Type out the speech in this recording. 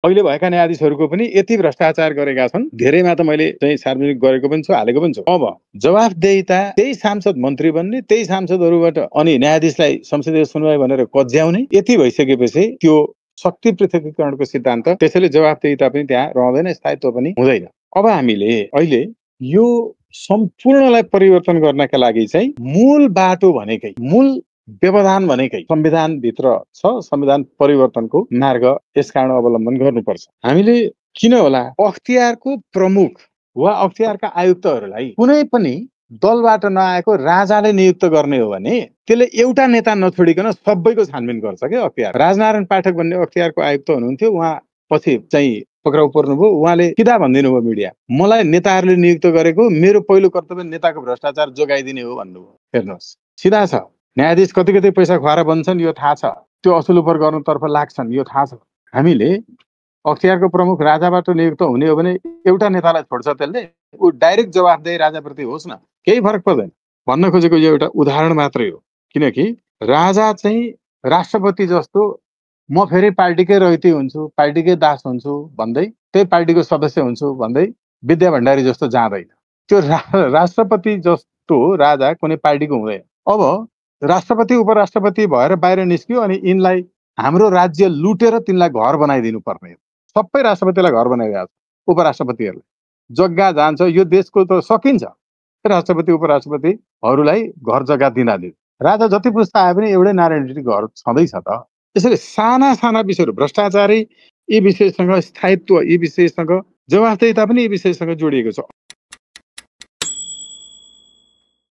अहिले भएका न्यायाधीशहरूको पनि यति भ्रष्टाचार गरेका छन्, धेरैमा त मैले चाहिँ सार्वजनिक गरेको पनि छु, हालेको पनि छु। अब जवाफदेहिता त्यही सांसद मन्त्री बन्ने, त्यही सांसदहरूबाट अनि न्यायाधीशलाई संसदीय सुनवाई भनेर कज्याउने यति भइसकेपछि त्यो शक्ति पृथकीकरणको सिद्धान्त, त्यसैले जवाफदेहिता पनि त्यहाँ रहँदैन, स्थायित्व पनि हुँदैन। अब हामीले अहिले यो सम्पूर्णलाई परिवर्तन गर्नका लागि चाहिँ मूल बाटो भनेकै, मूल व्यवधान भनेकै संविधानभित्र छ। संविधान परिवर्तनको मार्ग यसकारण अवलम्बन गर्नुपर्छ। हामीले किन होला अख्तियारको प्रमुख वा अख्तियारका आयुक्तहरूलाई कुनै पनि दलबाट नआएको राजाले नियुक्त गर्ने हो भने त्यसले एउटा नेता नछोडिकन सबैको छानबिन गर्छ के अख्तियार। राजनारायण पाठक भन्ने अख्तियारको आयुक्त हुनुहुन्थ्यो, उहाँ पछि चाहिँ पक्राउ पर्नुभयो। उहाँले सिधा भनिदिनु भयो मिडिया, मलाई नेताहरूले नियुक्त गरेको, मेरो पहिलो कर्तव्य नेताको भ्रष्टाचार जोगाइदिने हो भन्नुभयो। हेर्नुहोस्, सिधा छ। न्यायाधीश कति कति पैसा खुवाएर बन्छन् यो थाहा छ, त्यो असुल उपर गर्नुतर्फ लाग्छन् यो थाहा छ। हामीले अख्तियारको प्रमुख राजाबाट नियुक्त हुने हो भने एउटा नेतालाई छोड्छ, त्यसले ऊ डाइरेक्ट जवाफदेही राजाप्रति होस् न, केही फरक पर्दैन। भन्न खोजेको यो एउटा उदाहरण मात्रै हो। किनकि राजा चाहिँ राष्ट्रपति जस्तो म फेरि पार्टीकै रहिती हुन्छु, पार्टीकै दास हुन्छु भन्दै, त्यही पार्टीको सदस्य हुन्छु भन्दै विद्या भण्डारी जस्तो जाँदैन। त्यो राष्ट्रपति जस्तो राजा कुनै पार्टीको हुँदैन। अब राष्ट्रपति उपराष्ट्रपति भएर बाहिर निस्क्यो अनि यिनलाई हाम्रो राज्य लुटेर तिनलाई घर बनाइदिनु पर्ने हो। सबै राष्ट्रपतिलाई घर बनाइरहेको छ, उपराष्ट्रपतिहरूलाई जग्गा जान्छ। यो देशको त सकिन्छ राष्ट्रपति उपराष्ट्रपतिहरूलाई घर जग्गा दिनाले। राजा जति पुस्ता आए पनि एउटै नारायण रेड्डी घर छँदैछ त। त्यसैले साना साना विषयहरू, भ्रष्टाचारी यी विषयसँग स्थायित्व, यी विषयसँग जवाफदेहिता पनि यी विषयसँग जोडिएको छ।